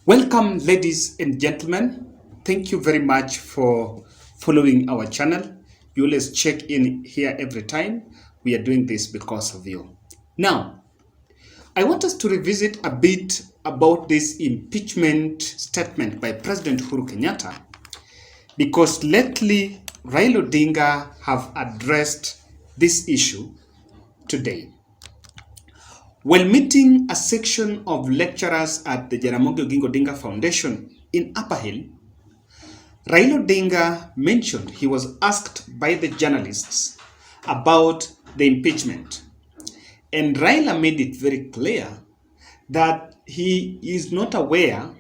Welcome, ladies and gentlemen. Thank you very much for following our channel. You always check in here every time. We are doing this because of you. Now, I want us to revisit a bit about this impeachment statement by President Uhuru Kenyatta because lately Raila Odinga have addressed this issue today. While meeting a section of lecturers at the Jaramogi Oginga Odinga Foundation in Upper Hill, Raila Odinga mentioned he was asked by the journalists about the impeachment. And Raila made it very clear that he is not aware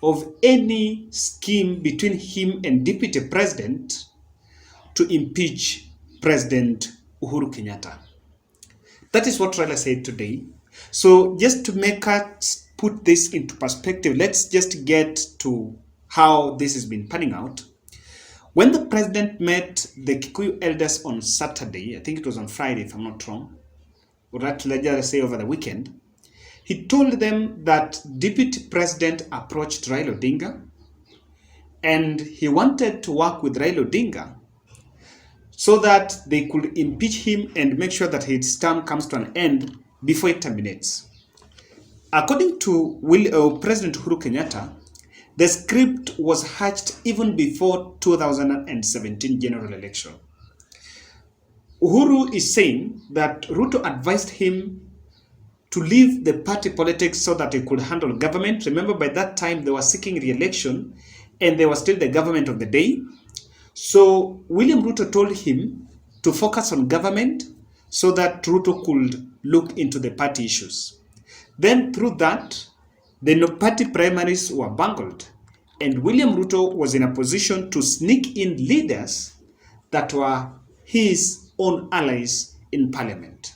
of any scheme between him and Deputy President to impeach President Uhuru Kenyatta. That is what Raila said today. So just to make us put this into perspective, let's just get to how this has been panning out. When the president met the Kikuyu elders on Saturday, I think it was on Friday if I'm not wrong, or let's say over the weekend, he told them that Deputy President approached Raila Odinga and he wanted to work with Raila Odinga so that they could impeach him and make sure that his term comes to an end before it terminates. According to President Uhuru Kenyatta, the script was hatched even before 2017 general election. Uhuru is saying that Ruto advised him to leave the party politics so that he could handle government. Remember, by that time they were seeking re-election and they were still the government of the day. So William Ruto told him to focus on government so that Ruto could look into the party issues. Then through that, the party primaries were bungled and William Ruto was in a position to sneak in leaders that were his own allies in parliament.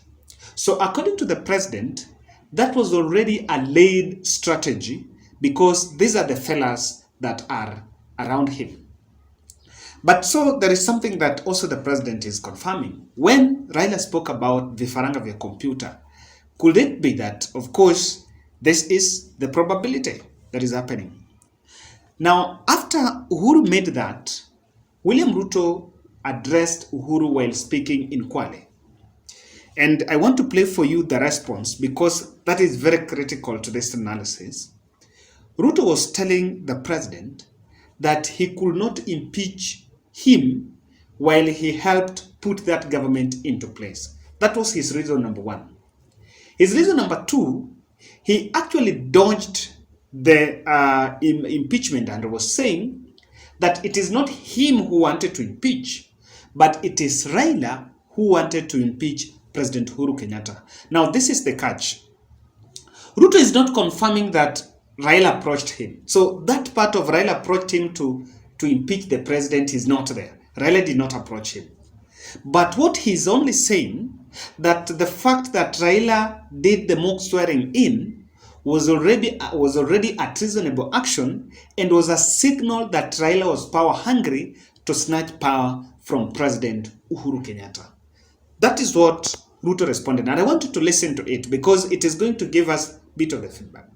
So according to the president, that was already a laid strategy because these are the fellas that are around him. But so there is something that also the president is confirming. When Raila spoke about vifaranga vya computer, could it be that, of course, this is the probability that is happening? Now, after Uhuru made that, William Ruto addressed Uhuru while speaking in Kwale. And I want to play for you the response because that is very critical to this analysis. Ruto was telling the president that he could not impeach him while he helped put that government into place. That was his reason number one. His reason number two, he actually dodged the impeachment and was saying that it is not him who wanted to impeach, but it is Raila who wanted to impeach President Uhuru Kenyatta. Now, this is the catch. Ruto is not confirming that Raila approached him. So that part of Raila approached him to impeach the president is not there. Raila did not approach him. But what he's only saying that the fact that Raila did the mock swearing in was already a treasonable action and was a signal that Raila was power hungry to snatch power from President Uhuru Kenyatta. That is what Ruto responded. And I want you to listen to it because it is going to give us a bit of the feedback.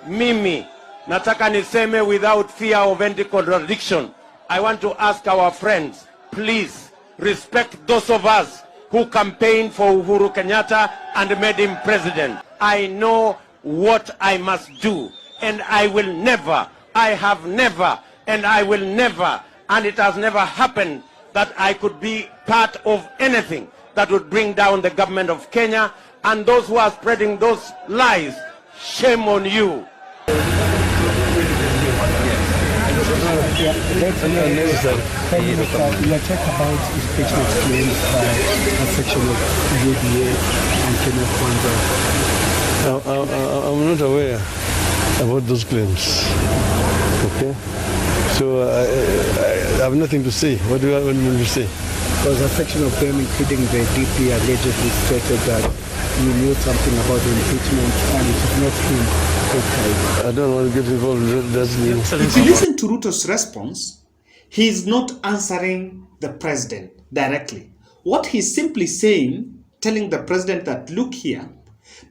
Mimi, nataka niseme without fear of any contradiction. I want to ask our friends, please respect those of us who campaigned for Uhuru Kenyatta and made him president. I know what I must do, and I will never, I have never, and I will never, and it has never happened that I could be part of anything that would bring down the government of Kenya. And those who are spreading those lies, shame on you. Yeah, let's talk about impeachment claims by a section of UDA and Kenya Kwanza. I'm not aware about those claims. Okay? So I have nothing to say. What do you want me to say? Because a section of them, including the DP, allegedly stated that you knew something about the impeachment and it is not him. I don't want to get involved. If you listen to Ruto's response, he is not answering the president directly. What he's simply saying, telling the president that, look here,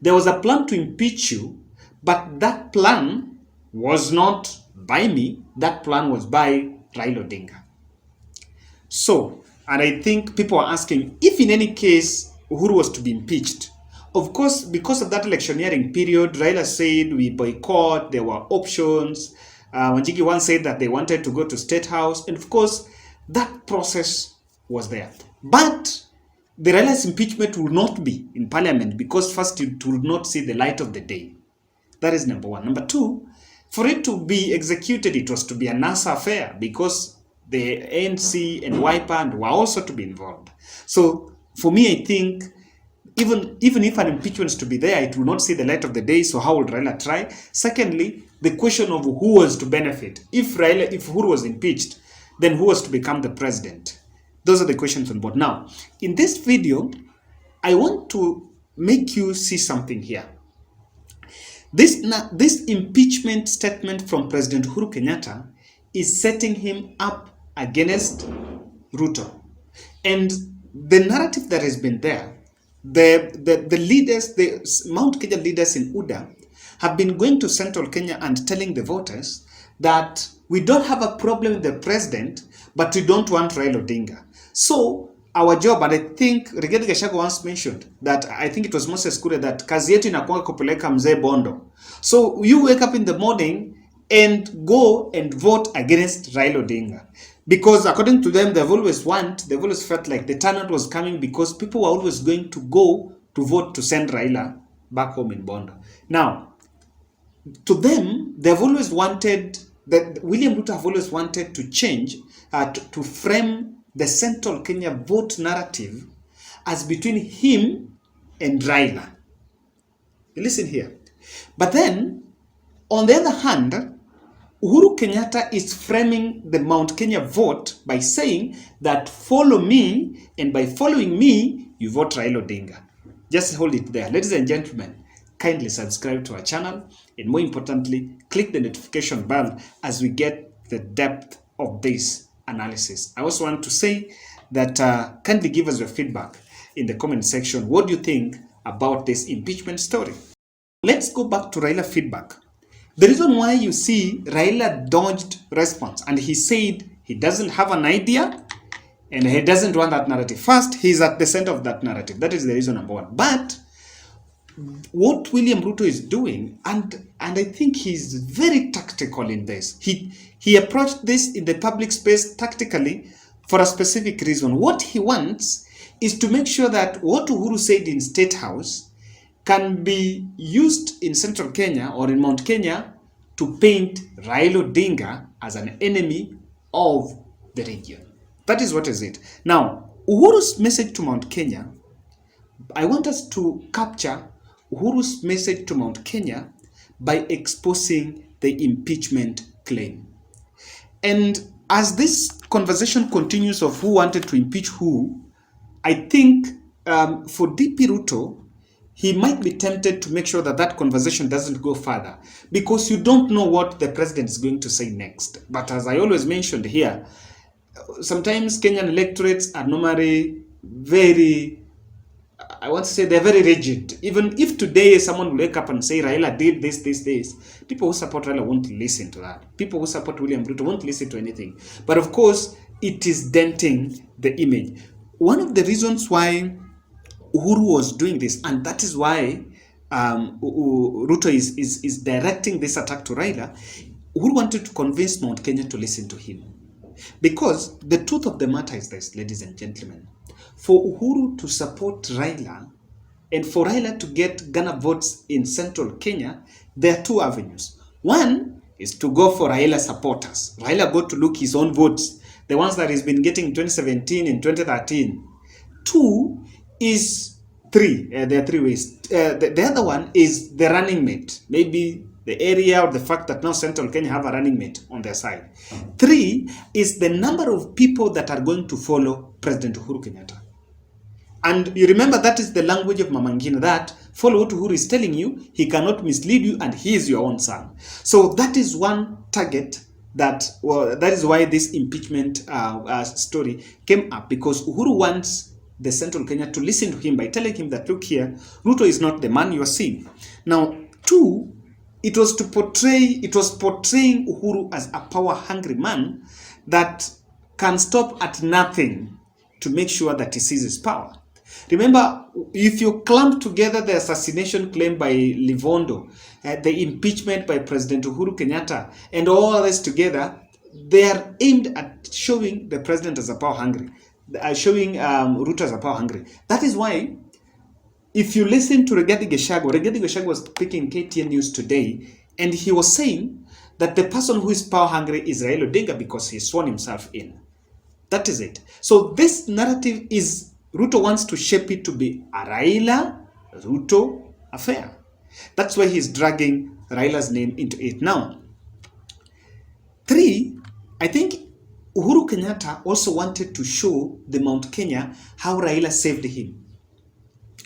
there was a plan to impeach you, but that plan was not by me. That plan was by Raila Odinga. So, and I think people are asking, if in any case Uhuru was to be impeached, of course, because of that electioneering period, Raila said we boycott, there were options. Wanjigi once said that they wanted to go to State House. And of course, that process was there. But the Raila's impeachment will not be in Parliament because first it will not see the light of the day. That is number one. Number two, for it to be executed, it was to be a NASA affair because the ANC and YPAN were also to be involved. So for me, I think even if an impeachment is to be there, it will not see the light of the day. So how would Raila try? Secondly, the question of who was to benefit. If Uhuru was impeached, then who was to become the president? Those are the questions on board. Now, in this video, I want to make you see something here. This impeachment statement from President Uhuru Kenyatta is setting him up against Ruto. And the narrative that has been there, the leaders, the Mount Kenya leaders in UDA have been going to Central Kenya and telling the voters that we don't have a problem with the president, but we don't want Raila Odinga. So our job, and I think Rigathi Gachagua once mentioned that, I think it was Moses Kuria, that kazi yetu inakuwa kupeleka mzee Bondo. So you wake up in the morning and go and vote against Raila Odinga. Because according to them, they've always felt like the turnout was coming because people were always going to go to vote to send Raila back home in Bondo. Now, to them, they've always wanted, that William Ruto have always wanted to change, to frame the Central Kenya vote narrative as between him and Raila. Listen here. But then, on the other hand, Uhuru Kenyatta is framing the Mount Kenya vote by saying that follow me, and by following me, you vote Raila Odinga. Just hold it there. Ladies and gentlemen, kindly subscribe to our channel, and more importantly, click the notification bell as we get the depth of this analysis. I also want to say that kindly give us your feedback in the comment section. What do you think about this impeachment story? Let's go back to Raila feedback. The reason why you see Raila dodged response, and he said he doesn't have an idea and he doesn't want that narrative. First, he's at the center of that narrative. That is the reason number one. But what William Ruto is doing, and I think he's very tactical in this. He approached this in the public space tactically for a specific reason. What he wants is to make sure that what Uhuru said in State House can be used in Central Kenya or in Mount Kenya to paint Raila Odinga as an enemy of the region. That is what is it. Now, Uhuru's message to Mount Kenya, I want us to capture Uhuru's message to Mount Kenya by exposing the impeachment claim. And as this conversation continues of who wanted to impeach who, I think for DP Ruto, he might be tempted to make sure that that conversation doesn't go further, because you don't know what the president is going to say next. But as I always mentioned here, sometimes Kenyan electorates are normally very, I want to say they're very rigid. Even if today someone will wake up and say Raila did this, people who support Raila won't listen to that. People who support William Ruto won't listen to anything. But of course, it is denting the image. One of the reasons why Uhuru was doing this, and that is why Ruto is directing this attack to Raila. Uhuru wanted to convince Mount Kenya to listen to him. Because the truth of the matter is this, ladies and gentlemen. For Uhuru to support Raila, and for Raila to get Ghana votes in Central Kenya, there are two avenues. One is to go for Raila supporters. Raila got to look his own votes, the ones that he's been getting in 2017 and 2013. Two is there are three ways. The other one is the running mate. Maybe the area or the fact that now Central Kenya have a running mate on their side. Three is the number of people that are going to follow President Uhuru Kenyatta. And you remember that is the language of Mama Ngina, that follow what Uhuru is telling you, he cannot mislead you, and he is your own son. So that is one target that is why this impeachment story came up, because Uhuru wants the Central Kenya to listen to him by telling him that, look here, Ruto is not the man you are seeing. Now, two, it was portraying Uhuru as a power-hungry man that can stop at nothing to make sure that he seizes power. Remember, if you clump together the assassination claim by Livondo, the impeachment by President Uhuru Kenyatta, and all this together, they are aimed at showing the president as a power-hungry, showing Ruto as a power-hungry. That is why, if you listen to Rigathi Gachagua was speaking KTN News today, and he was saying that the person who is power-hungry is Raila Odinga because he sworn himself in. That is it. So this narrative is, Ruto wants to shape it to be a Raila-Ruto affair. That's why he's dragging Raila's name into it. Now, 3, I think Uhuru Kenyatta also wanted to show the Mount Kenya how Raila saved him.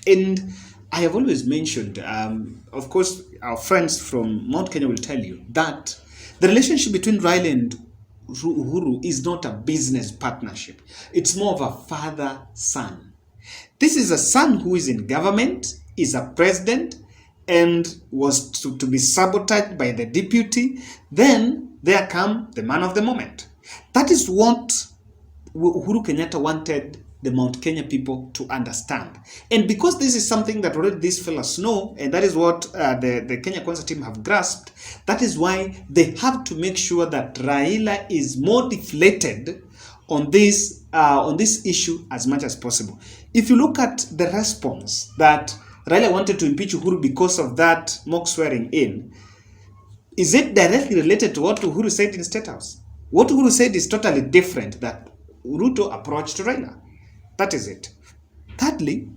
And I have always mentioned, of course, our friends from Mount Kenya will tell you that the relationship between Raila and Uhuru is not a business partnership. It's more of a father-son. This is a son who is in government, is a president, and was to be sabotaged by the deputy. Then there come the man of the moment. That is what Uhuru Kenyatta wanted the Mount Kenya people to understand. And because this is something that already these fellas know, and that is what the Kenya Kwanza team have grasped, that is why they have to make sure that Raila is more deflated on this issue as much as possible. If you look at the response that Raila wanted to impeach Uhuru because of that mock swearing in, is it directly related to what Uhuru said in State House? What Uhuru said is totally different, that Ruto approached Raila. That is it. Thirdly,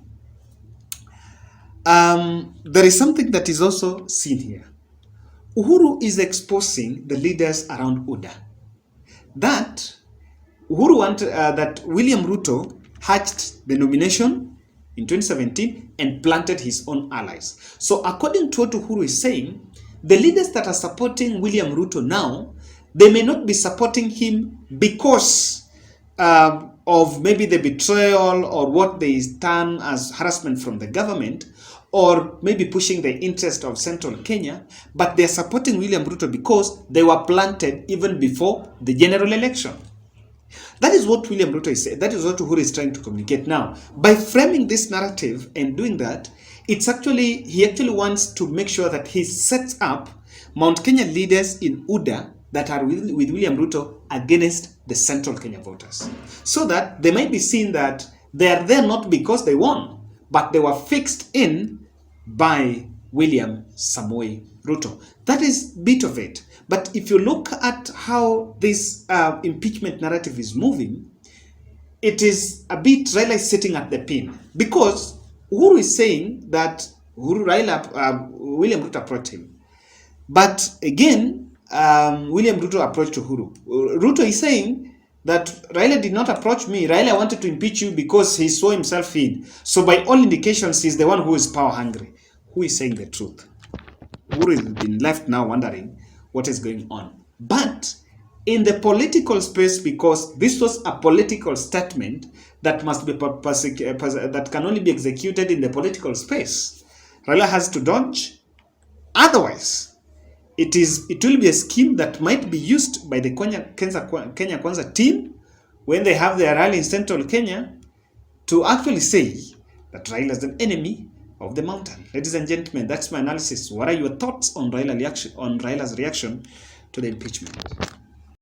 there is something that is also seen here. Uhuru is exposing the leaders around UDA. That Uhuru wanted, that William Ruto hatched the nomination in 2017 and planted his own allies. So according to what Uhuru is saying, the leaders that are supporting William Ruto now, they may not be supporting him because of maybe the betrayal or what they term as harassment from the government, or maybe pushing the interest of Central Kenya, but they're supporting William Ruto because they were planted even before the general election. That is what William Ruto is saying. That is what Uhuru is trying to communicate now. By framing this narrative and doing that, he actually wants to make sure that he sets up Mount Kenya leaders in UDA that are with William Ruto against the Central Kenya voters, so that they might be seen that they are there not because they won, but they were fixed in by William Samoei Ruto. That is a bit of it. But if you look at how this impeachment narrative is moving, it is a bit Raila is sitting at the pin, because Uhuru is saying that William Ruto approached him. But again, William Ruto approached Uhuru. Ruto is saying that Raila did not approach me. Raila wanted to impeach you because he saw himself in. So by all indications, he's the one who is power hungry. Who is saying the truth? Uhuru has been left now wondering what is going on. But in the political space, because this was a political statement that must be that can only be executed in the political space, Raila has to dodge. Otherwise, it will be a scheme that might be used by the Kenya Kwanza team when they have their rally in Central Kenya to actually say that Raila is an enemy of the mountain. Ladies and gentlemen, that's my analysis. What are your thoughts on Raila's reaction to the impeachment?